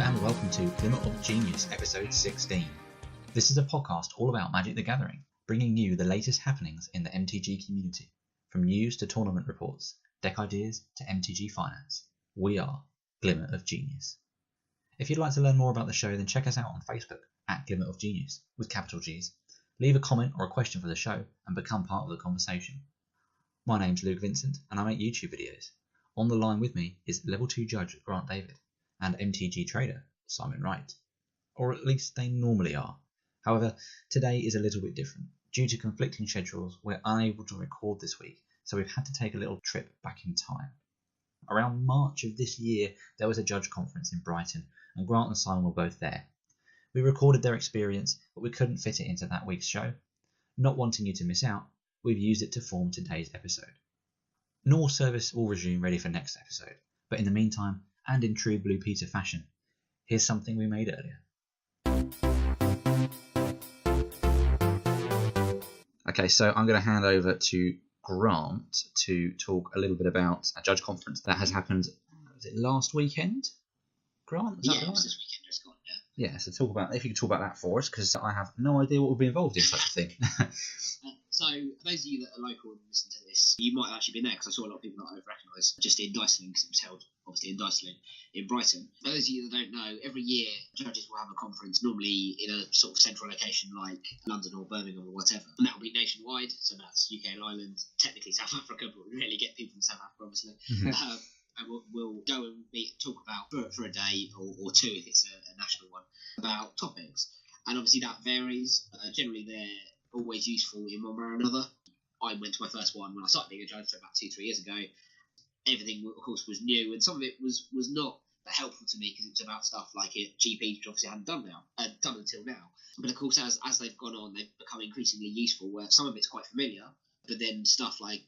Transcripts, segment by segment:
and welcome to Glimmer of Genius, episode 16. This is a podcast all about Magic the Gathering, bringing you the latest happenings in the MTG community, from news to tournament reports, deck ideas to MTG finance. We are Glimmer of Genius. If you'd like to learn more about the show, then check us out on Facebook at Glimmer of Genius, with capital G's. Leave a comment or a question for the show and become part of the conversation. My name's Luke Vincent and I make YouTube videos. On the line with me is Level 2 Judge Grant David and MTG Trader Simon Wright. Or at least they normally are. However, today is a little bit different. Due to conflicting schedules, we're unable to record this week, so we've had to take a little trip back in time. Around March of this year, there was a judge conference in Brighton, and Grant and Simon were both there. We recorded their experience, but we couldn't fit it into that week's show. Not wanting you to miss out, we've used it to form today's episode. Normal service will resume ready for next episode, but in the meantime, and in true Blue Peter fashion, here's something we made earlier. Okay, so I'm going to hand over to Grant to talk a little bit about a judge conference that has happened, was it last weekend? Grant? Yeah, it was this weekend just gone, yeah. Yeah, so talk about, if you could talk about that for us, because I have no idea what would be involved in such a thing. So, for those of you that are local and listen to this, you might have actually been there, because I saw a lot of people that I've recognised just in Dyson, because it was held, obviously, in Dyson, in Brighton. For those of you that don't know, every year, judges will have a conference, normally in a sort of central location like London or Birmingham or whatever. And that will be nationwide, so that's UK and Ireland, technically South Africa, but we rarely get people from South Africa, obviously. And we'll go and talk about, for a day or two, if it's a national one, about topics. And obviously that varies. Generally, they're always useful in one way or another. I went to my first one when I started being a judge, so about 2-3 years ago. Everything, of course, was new, and some of it was not that helpful to me because it was about stuff like GPs, which obviously I hadn't done until now. But of course, as they've gone on, they've become increasingly useful, where some of it's quite familiar, but then stuff like,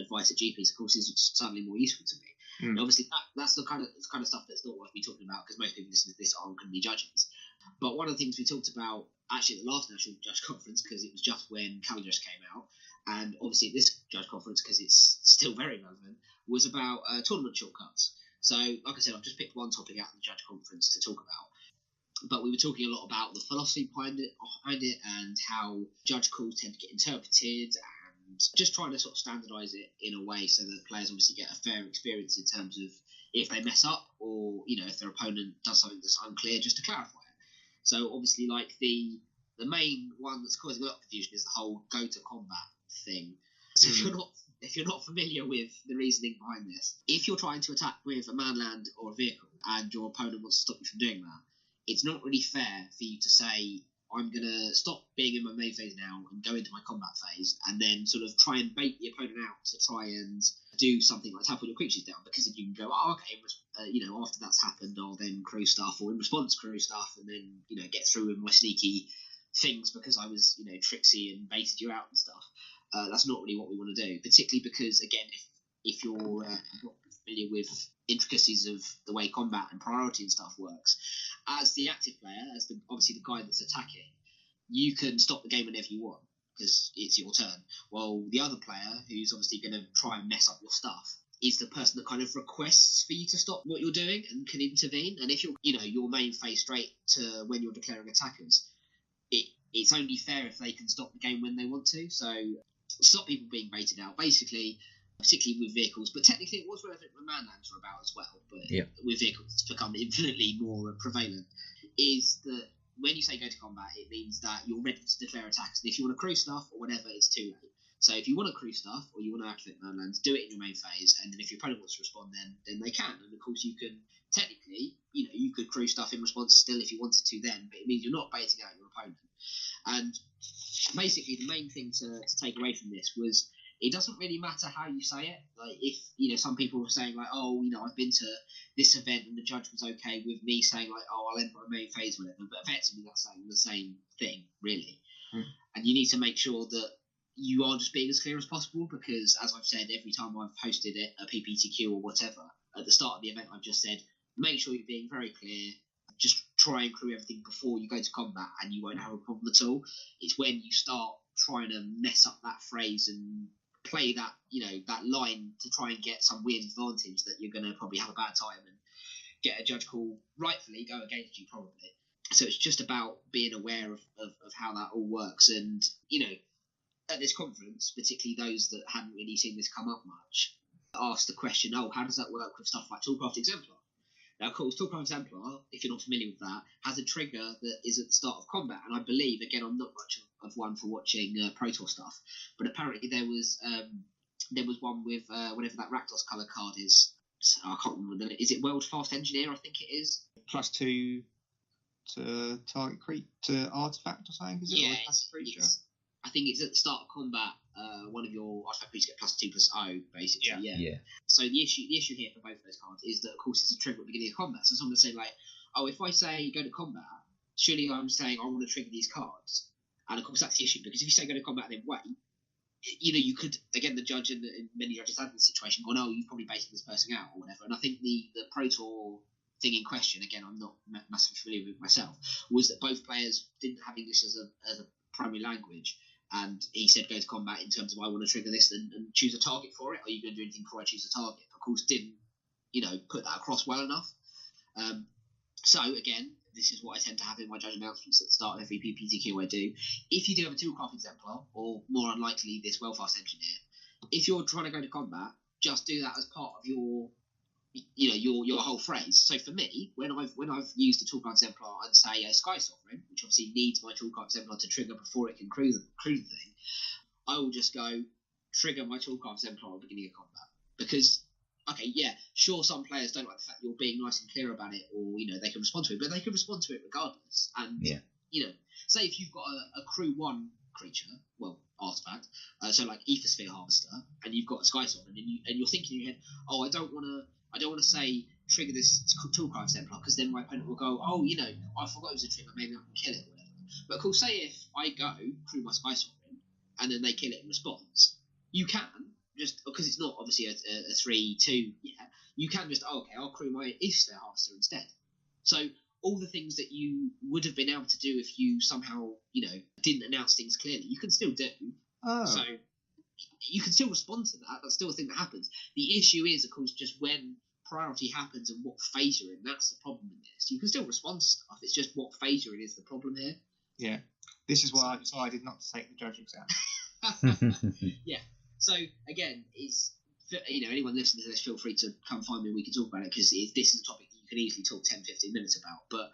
advice at GPs, of course, is suddenly more useful to me. And obviously, that's the kind of stuff that's not worth me talking about, because most people listening to this aren't going to be judges. But one of the things we talked about, actually, at the last National Judge Conference, because it was just when calendars came out, and obviously at this Judge Conference, because it's still very relevant, was about tournament shortcuts. So, like I said, I've just picked one topic out of the Judge Conference to talk about. But we were talking a lot about the philosophy behind it and how judge calls tend to get interpreted, and just trying to sort of standardise it in a way so that players obviously get a fair experience in terms of if they mess up, or if their opponent does something that's unclear, just to clarify it. So obviously, like the main one that's causing a lot of confusion is the whole go to combat thing. So if you're not familiar with the reasoning behind this, if you're trying to attack with a manland or a vehicle and your opponent wants to stop you from doing that, it's not really fair for you to say, I'm going to stop being in my main phase now and go into my combat phase, and then sort of try and bait the opponent out to try and do something like tap all your creatures down, because then you can go, okay, after that's happened, I'll then crew stuff, or in response crew stuff, and then, get through with my sneaky things because I was, tricksy and baited you out and stuff. That's not really what we want to do, particularly because, again, if you're not familiar with intricacies of the way combat and priority and stuff works, as the active player, obviously the guy that's attacking, you can stop the game whenever you want because it's your turn. While the other player, who's obviously going to try and mess up your stuff, is the person that kind of requests for you to stop what you're doing and can intervene. And if you're, your main phase straight to when you're declaring attackers, it's only fair if they can stop the game when they want to. So stop people being baited out, basically. Particularly with vehicles, but technically it was relevant when manlands were about as well, but with vehicles it's become infinitely more prevalent, is that when you say go to combat, it means that you're ready to declare attacks, and if you want to crew stuff or whatever, it's too late. So if you want to crew stuff or you want to activate manlands, do it in your main phase, and then if your opponent wants to respond, then they can. And of course you can, technically, you could crew stuff in response still if you wanted to then, but it means you're not baiting out your opponent. And basically the main thing to take away from this was, it doesn't really matter how you say it. Like, if, some people were saying, like, I've been to this event and the judge was okay with me saying, like, I'll end my main phase with it. But effectively, that's saying the same thing, really. And you need to make sure that you are just being as clear as possible, because, as I've said, every time I've posted it, a PPTQ or whatever, at the start of the event, I've just said, make sure you're being very clear. Just try and crew everything before you go to combat, and you won't have a problem at all. It's when you start trying to mess up that phrase and play that that line to try and get some weird advantage that you're going to probably have a bad time and get a judge call rightfully go against you probably. So it's just about being aware of how that all works. And, at this conference, particularly those that hadn't really seen this come up much, asked the question, how does that work with stuff like Toolcraft Exemplar? Now, of course, Toolcraft Exemplar, if you're not familiar with that, has a trigger that is at the start of combat. And I believe, again, I'm not much of one for watching Pro Tour stuff, but apparently there was one with whatever that Rakdos colour card is. So I can't remember. Is it World Fast Engineer? I think it is. +2 to target to artifact or something, is it? Yeah, I think it's at the start of combat. One of your artifact creatures get +2/+0, basically. Yeah. So the issue here for both of those cards is that, of course, it's a trigger at the beginning of combat. So someone say like, if I say go to combat, surely I'm saying I want to trigger these cards. And of course that's the issue, because if you say go to combat and then wait, you could, again, the judge and many judges had in this situation gone, you've probably baited this person out or whatever. And I think the Pro Tour thing in question, again, I'm not massively familiar with myself, was that both players didn't have English as a primary language. And he said go to combat in terms of I want to trigger this and choose a target for it. Are you going to do anything before I choose a target? Of course, didn't put that across well enough. So again, this is what I tend to have in my judge announcements at the start of every PPTQ I do. If you do have a Toolcraft Exemplar, or more unlikely this Well-Fast Engineer, if you're trying to go to combat, just do that as part of your whole phrase. So for me, when I've used a Toolcraft Exemplar and say a Sky Sovereign, which obviously needs my Toolcraft Exemplar to trigger before it can crew the thing, I will just go trigger my Toolcraft Exemplar at the beginning of combat. Because, okay, yeah, sure, some players don't like the fact you're being nice and clear about it, or they can respond to it, but they can respond to it regardless. And say if you've got a crew 1 creature, artifact, so like Ethersphere Harvester, and you've got a Sky Sovereign, and you're thinking in your head, I don't want to say trigger this Toolcraft Exemplar, because then my opponent will go, I forgot it was a trigger, maybe I can kill it or whatever. But of course, say if I go crew my Sky Sovereign and then they kill it in response, you can just, because it's not obviously a 3/2 yet, you can just, I'll crew my Ethersphere Harvester instead. So all the things that you would have been able to do if you somehow, didn't announce things clearly, you can still do. So you can still respond to that. That's still a thing that happens. The issue is, of course, just when priority happens and what phase you're in. That's the problem in this. You can still respond to stuff. It's just what phase you're in is the problem here. Yeah. This is why I decided not to take the judge exam. Yeah. So, again, anyone listening to this, feel free to come find me and we can talk about it, because this is a topic that you can easily talk 10-15 minutes about. But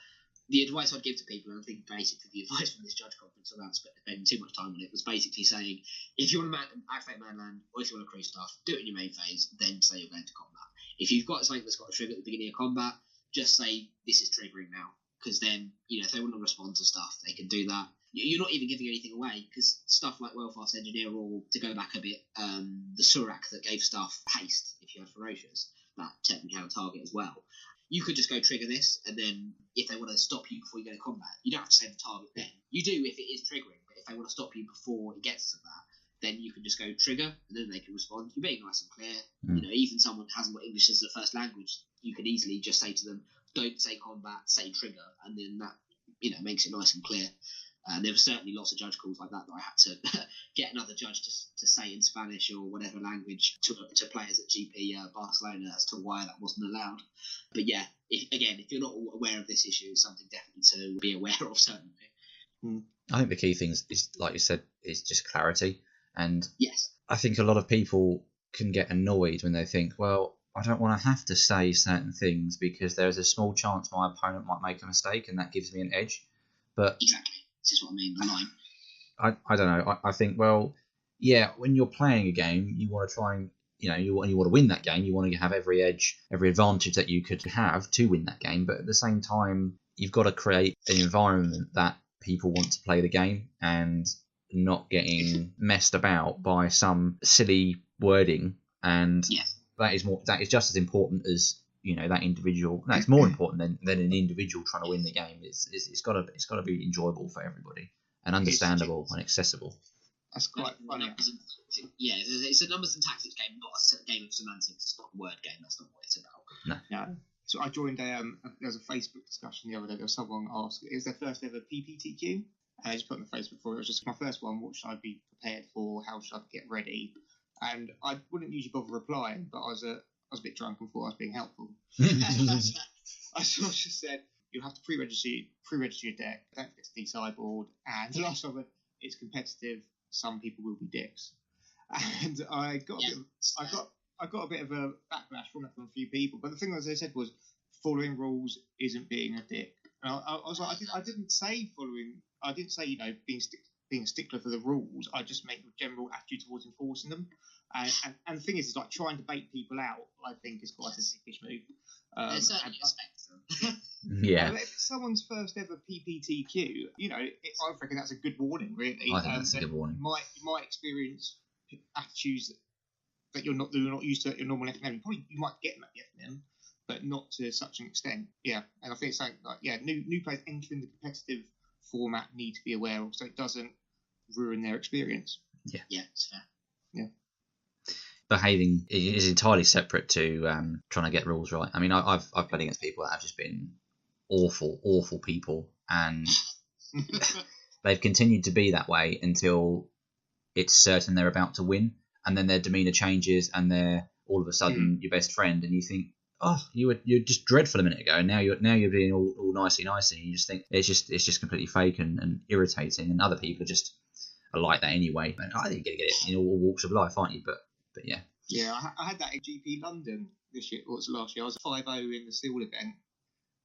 the advice I'd give to people, and I think basically the advice from this judge conference, without spending too much time on it, was basically saying, if you want to activate manland, or if you want to crew stuff, do it in your main phase, then say you're going to combat. If you've got something that's got a trigger at the beginning of combat, just say this is triggering now, because then, if they want to respond to stuff, they can do that. You're not even giving anything away, because stuff like Well-Fast Engineer, or to go back a bit, the Surak that gave stuff haste, if you had Ferocious, that technically had a target as well. You could just go trigger this, and then if they want to stop you before you go to combat, you don't have to say the target then. You do if it is triggering, but if they want to stop you before it gets to that, then you can just go trigger, and then they can respond. You're being nice and clear. Even someone who hasn't got English as a first language, you can easily just say to them, don't say combat, say trigger, and then that, makes it nice and clear. And there were certainly lots of judge calls like that I had to get another judge to say in Spanish or whatever language to players at GP Barcelona as to why that wasn't allowed. But yeah, if you're not aware of this issue, it's something definitely to be aware of, certainly. I think the key thing is, like you said, is just clarity. And yes, I think a lot of people can get annoyed when they think, well, I don't want to have to say certain things because there's a small chance my opponent might make a mistake and that gives me an edge. But exactly. This is what I mean, the line. I don't know. I think, well, yeah, when you're playing a game, you want to try and, you want to win that game. You want to have every edge, every advantage that you could have to win that game. But at the same time, you've got to create an environment that people want to play the game and not getting messed about by some silly wording. And that is just as important as, that individual. No, it's more important than an individual trying to win the game. It's got to be enjoyable for everybody and understandable and accessible. That's quite funny. It's a numbers and tactics game, not a game of semantics. It's not a word game. That's not what it's about. No. So I joined there was a Facebook discussion the other day. There was someone asked, it was their first ever PPTQ. I just put on the Facebook for it. It was just my first one. What should I be prepared for? How should I get ready? And I wouldn't usually bother replying, but I was a bit drunk and thought I was being helpful. I sort of just said, you have to pre-register your deck. Don't forget to de-sideboard. And the last one, it's competitive. Some people will be dicks. And I got a bit of a backlash from it from a few people. But the thing that they said was, following rules isn't being a dick. And I was like, I didn't say being a stickler for the rules. I just make a general attitude towards enforcing them. And the thing is like trying to bait people out, I think, is quite a sickish move. There's certainly a spectrum. Yeah. If it's someone's first ever PPTQ, I reckon that's a good warning, really. I think that's a good warning. You might experience attitudes that you're not used to at your normal FNM. You might get them at the FNM, but not to such an extent. Yeah, and I think it's something like new players entering the competitive format need to be aware of, so it doesn't ruin their experience. Yeah, it's fair. Yeah. Behaving is entirely separate to trying to get rules right. I mean, I've played against people that have just been awful people, and they've continued to be that way until it's certain they're about to win, and then their demeanour changes, and they're all of a sudden your best friend, and you think, oh, you're just dreadful a minute ago, and now you're being all nicey, and you just think it's just completely fake and irritating, and other people are like that anyway. And I think you get it in all walks of life, aren't you? But yeah. Yeah, I had that at GP London this year. What was last year? I was 5-0 in the Seal event,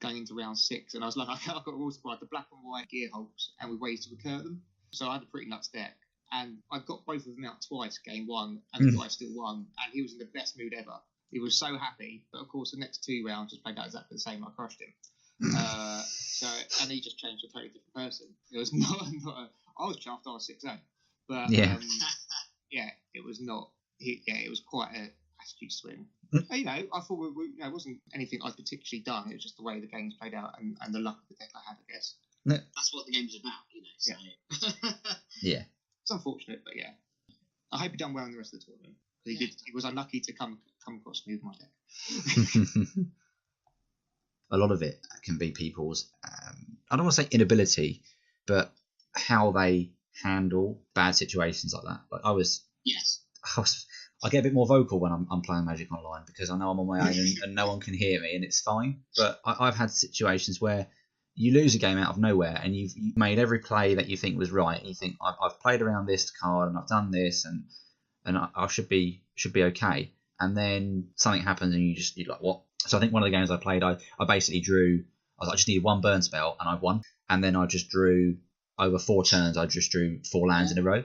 going into round 6, and I was like, I've got all squad, the black and white gear hulks, and with ways to recur them. So I had a pretty nuts deck, and I got both of them out twice, game 1, and the guy still won, and he was in the best mood ever. He was so happy, but of course the next 2 rounds just played out exactly the same. I crushed him. And he just changed to a totally different person. It was I was chuffed. I was 6-0, but it was not. It was quite an attitude swing. I thought it wasn't anything I'd particularly done. It was just the way the game's played out and the luck of the deck I had, I guess. That's what the game's about, So. Yeah. It's unfortunate, but yeah. I hope he done well in the rest of the tournament. He was unlucky to come across me with my deck. A lot of it can be people's, I don't want to say inability, but how they handle bad situations like that. Like I get a bit more vocal when I'm playing Magic Online, because I know I'm on my own and no one can hear me, and it's fine. But I've had situations where you lose a game out of nowhere, and you've made every play that you think was right, and you think I've played around this card and I've done this, and I should be okay. And then something happens, and you're like, what? So I think one of the games I played, I basically drew. I just needed one burn spell, and I won. And then I just drew over 4 turns. I just drew 4 lands in a row.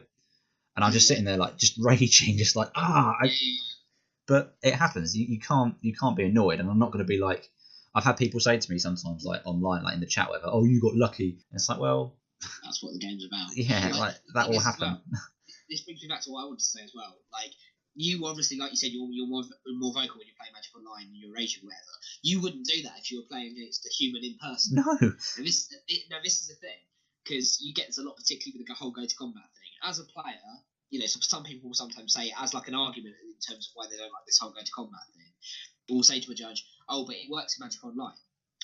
And I'm just sitting there like just raging, just like but it happens. You can't be annoyed, and I'm not going to be like. I've had people say to me sometimes, like online, like in the chat, whatever. Oh, you got lucky. And it's like, well, that's what the game's about. Yeah, like that will happen. This brings me back to what I wanted to say as well. Like you obviously, like you said, you're more vocal when you play Magic Online and you're raging, whatever. You wouldn't do that if you were playing against a human in person. No. And this is the thing, because you get this a lot, particularly with the whole go to combat thing. As a player, some people will sometimes say it as like an argument in terms of why they don't like this whole go to combat thing. We'll say to a judge, oh, but it works in Magic Online.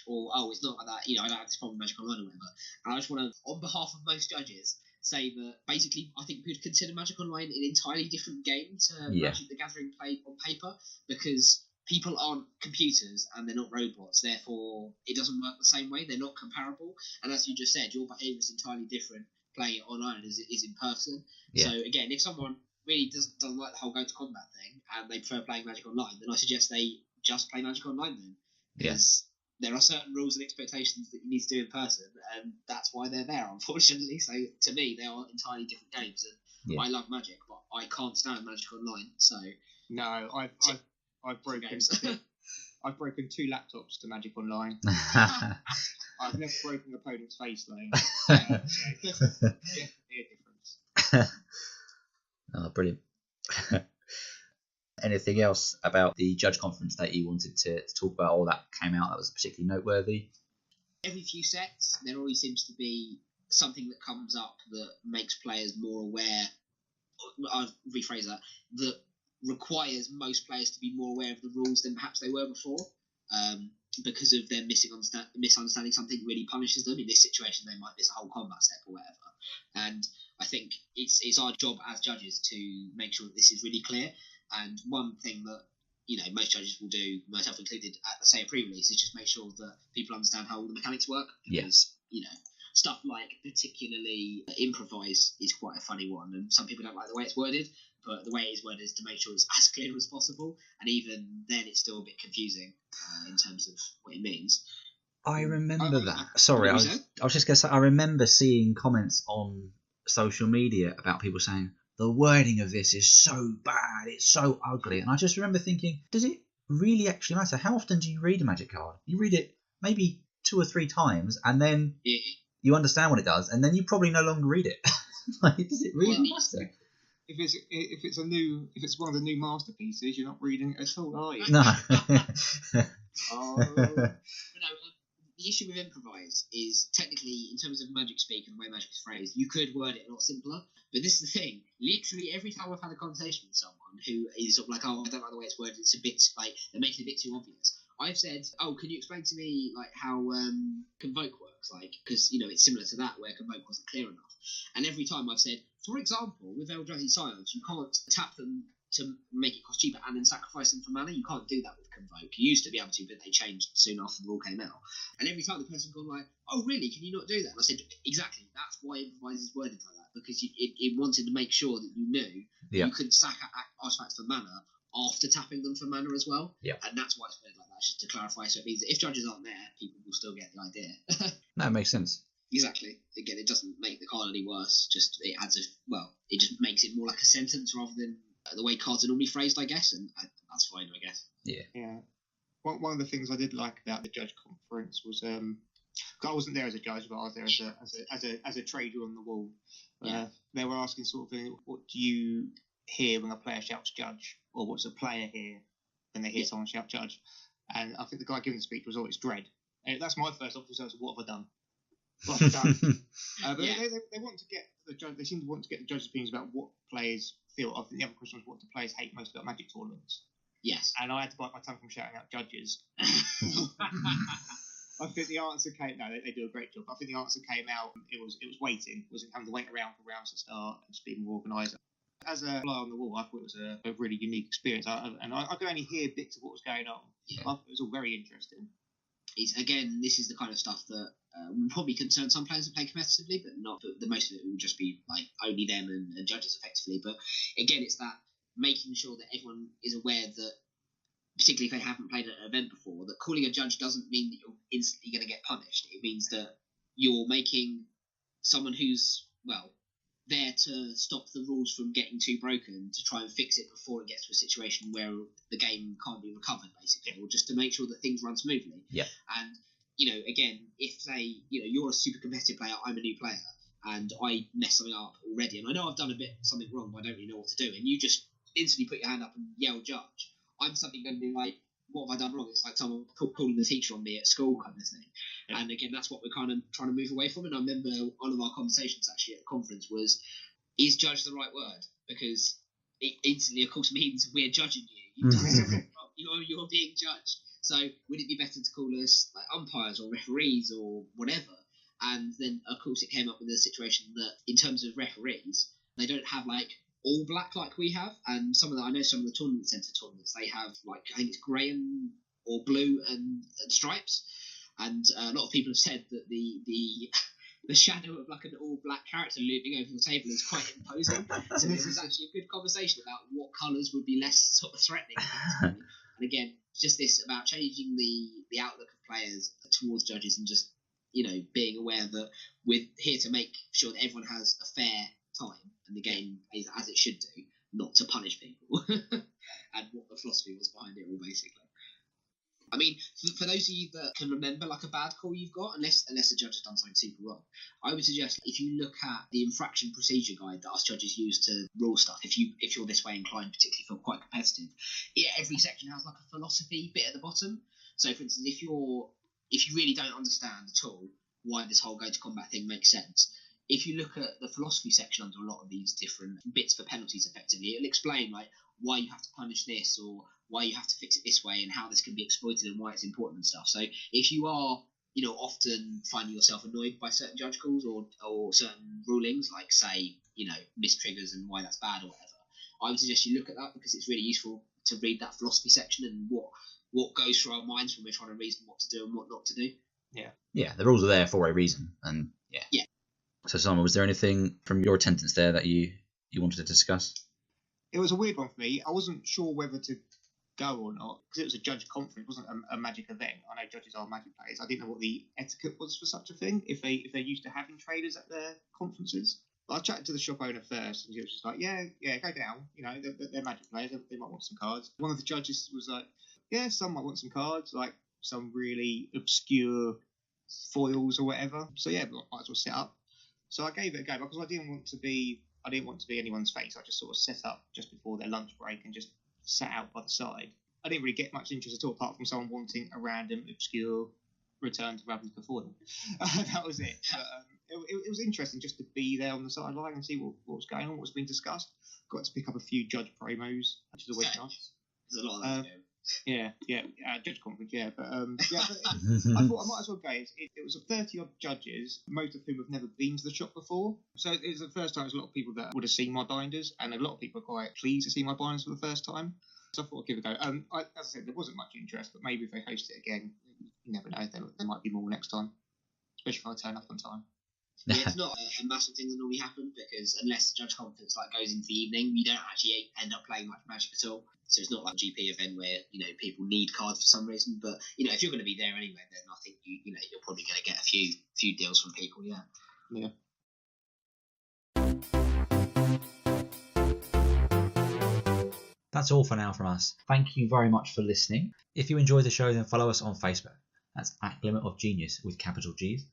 Or, oh, it's not like that, I don't have this problem with Magic Online or whatever. And I just want to, on behalf of most judges, say that basically I think we would consider Magic Online an entirely different game to Magic the Gathering played on paper, because people aren't computers and they're not robots, therefore it doesn't work the same way, they're not comparable. And as you just said, your behaviour is entirely different playing it online as it is in person. Yeah. So again, if someone really doesn't like the whole go to combat thing and they prefer playing Magic Online, then I suggest they just play Magic Online then, because there are certain rules and expectations that you need to do in person, and that's why they're there, unfortunately. So to me, they are entirely different games, and I love Magic, but I can't stand Magic Online. So no, I've broken I've broken 2 laptops to Magic Online. I've never broken an opponent's face though. Definitely a difference. Oh, brilliant. Anything else about the judge conference that you wanted to talk about, or that came out that was particularly noteworthy? Every few sets, there always seems to be something that comes up that makes players more aware. I'll rephrase that requires most players to be more aware of the rules than perhaps they were before, because of their misunderstanding. Something really punishes them. In this situation, they might miss a whole combat step or whatever. And I think it's our job as judges to make sure that this is really clear. And one thing that most judges will do, myself included, at say a pre-release, is just make sure that people understand how all the mechanics work. Because stuff like particularly improvise is quite a funny one, and some people don't like the way it's worded. But the way it is worded is to make sure it's as clear as possible, and even then it's still a bit confusing in terms of what it means. I remember that. Sorry, I was just going to say, I remember seeing comments on social media about people saying, the wording of this is so bad, it's so ugly. And I just remember thinking, does it really actually matter? How often do you read a Magic card? You read it maybe 2 or 3 times, and then you understand what it does, and then you probably no longer read it. Like, does it really matter? If it's one of the new masterpieces, you're not reading it at all, are you? No. The issue with improvise is technically, in terms of Magic speak and the way Magic is phrased, you could word it a lot simpler. But this is the thing. Literally every time I've had a conversation with someone who is sort of like, oh, I don't like the way it's worded, it's a bit like they're making it a bit too obvious. I've said, oh, can you explain to me like how Convoke works? Like, because it's similar to that where Convoke wasn't clear enough. And every time I've said, for example, with Eldrazi Scions, you can't tap them to make it cost cheaper and then sacrifice them for mana. You can't do that with Convoke. You used to be able to, but they changed soon after the rule came out. And every time the person's gone like, oh really, can you not do that? And I said, exactly, that's why improvise is worded like that, because it wanted to make sure that you knew you could sack artifacts for mana after tapping them for mana as well. And that's why it's worded like that, just to clarify. So it means that if judges aren't there, people will still get the idea. That makes sense. Exactly. Again, it doesn't make the card any worse, just it adds it just makes it more like a sentence rather than the way cards are normally phrased, I guess, and that's fine, I guess. Yeah. One of the things I did like about the judge conference was I wasn't there as a judge, but I was there as a trader on the wall. They were asking sort of thing, what do you hear when a player shouts judge, or what's a player hear when they hear someone shout judge? And I think the guy giving the speech was always dread. And that's my first option. Was what have I done? What have I done? But they want to get the judge. They seem to want to get the judges' opinions about what players feel. I think the other question was what do players hate most about Magic tournaments. Yes. And I had to bite my tongue from shouting out judges. I think the answer came. No, they do a great job. I think the answer came out. It was waiting. It wasn't having to wait around for rounds to start and just being more organised. As a fly on the wall, I thought it was a really unique experience. I could only hear bits of what was going on. I thought it was all very interesting. Again, this is the kind of stuff that will probably concern some players that play competitively, but not. But the most of it will just be like only them and judges effectively. But again, it's that making sure that everyone is aware that, particularly if they haven't played at an event before, that calling a judge doesn't mean that you're instantly going to get punished. It means that you're making someone who's there to stop the rules from getting too broken, to try and fix it before it gets to a situation where the game can't be recovered, basically, or just to make sure that things run smoothly. And again, if say you're a super competitive player, I'm a new player, and I mess something up already, and I know I've done something wrong, but I don't really know what to do, and you just instantly put your hand up and yell judge, I'm suddenly going to be like, what have I done wrong? It's like someone calling the teacher on me at school kind of thing. And again, that's what we're kind of trying to move away from. And I remember one of our conversations actually at the conference was, is judge the right word? Because it instantly, of course, means we're judging you. You've done something wrong. You're being judged. So would it be better to call us like umpires or referees or whatever? And then, of course, it came up with a situation that in terms of referees, they don't have like all black like we have, and I know some of the tournament centre tournaments, they have like, I think it's grey or blue and stripes, and a lot of people have said that the shadow of like an all black character looming over the table is quite imposing. So this is actually a good conversation about what colours would be less sort of threatening. And again, just this about changing the outlook of players towards judges, and just being aware that we're here to make sure that everyone has a fair time and the game is as it should do, not to punish people. And what the philosophy was behind it all, basically. I mean, for those of you that can remember like a bad call you've got, unless the judge has done something super wrong, I would suggest if you look at the infraction procedure guide that us judges use to rule stuff, if you're this way inclined, particularly if you're quite competitive, every section has like a philosophy bit at the bottom. So for instance, if you really don't understand at all why this whole go to combat thing makes sense, if you look at the philosophy section under a lot of these different bits for penalties, effectively, it'll explain like why you have to punish this, or why you have to fix it this way, and how this can be exploited and why it's important and stuff. So if you are, often finding yourself annoyed by certain judge calls or certain rulings, like say, missed triggers and why that's bad or whatever, I would suggest you look at that, because it's really useful to read that philosophy section and what goes through our minds when we're trying to reason what to do and what not to do. Yeah, the rules are there for a reason, and yeah. So Simon, was there anything from your attendance there that you wanted to discuss? It was a weird one for me. I wasn't sure whether to go or not because it was a judge conference. It wasn't a Magic event. I know judges are Magic players. I didn't know what the etiquette was for such a thing. If they're used to having traders at their conferences. But I chatted to the shop owner first, and he was just like, "Yeah, go down. You know, they're Magic players. They might want some cards." One of the judges was like, "Yeah, some might want some cards, like some really obscure foils or whatever. So yeah, might as well set up." So I gave it a go because I didn't want to be anyone's face. I just sort of set up just before their lunch break and just sat out by the side. I didn't really get much interest at all, apart from someone wanting a random obscure return to Ravnica foil. That was it. But, it was interesting just to be there on the sideline and see what was going on, what was being discussed. Got to pick up a few judge promos, which is always nice. There's a lot of those. Judge conference, but I thought I might as well go. It was 30 odd judges, most of whom have never been to the shop before. So it was the first time. There's a lot of people that would have seen my binders, and a lot of people are quite pleased to see my binders for the first time. So I thought I'd give it a go. As I said, there wasn't much interest, but maybe if they host it again, you never know. There might be more next time, especially if I turn up on time. It's not a massive thing that normally happens because unless the judge conference goes into the evening, you don't actually end up playing much Magic at all. So it's not like a GP event where people need cards for some reason. But if you're going to be there anyway, then I think you're probably going to get a few deals from people. Yeah. That's all for now from us. Thank you very much for listening. If you enjoy the show, then follow us on Facebook. That's at Glimmer of Genius with capital G's.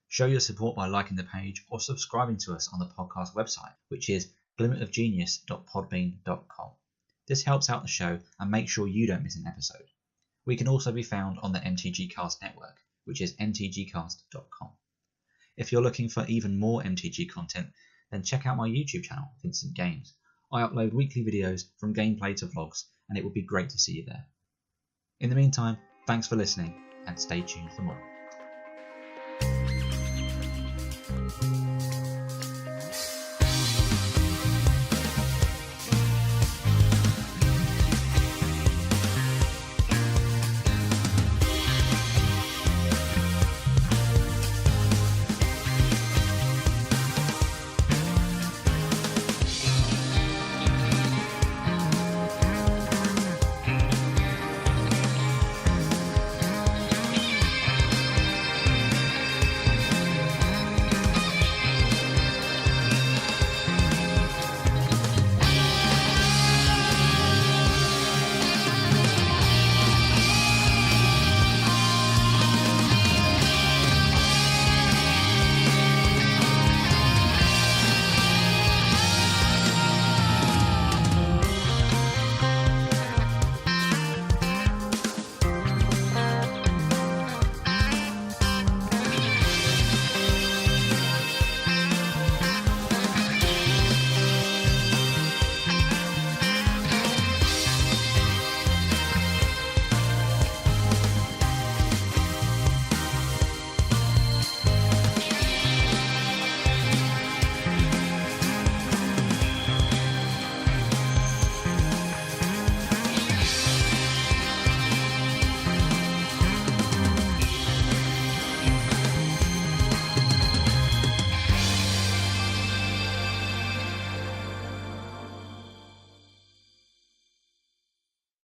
Show your support by liking the page or subscribing to us on the podcast website, which is glimmerofgenius.podbean.com. This helps out the show and makes sure you don't miss an episode. We can also be found on the MTG Cast network, which is mtgcast.com. If you're looking for even more MTG content, then check out my YouTube channel, Vincent Games. I upload weekly videos from gameplay to vlogs, and it would be great to see you there. In the meantime, thanks for listening, and stay tuned for more.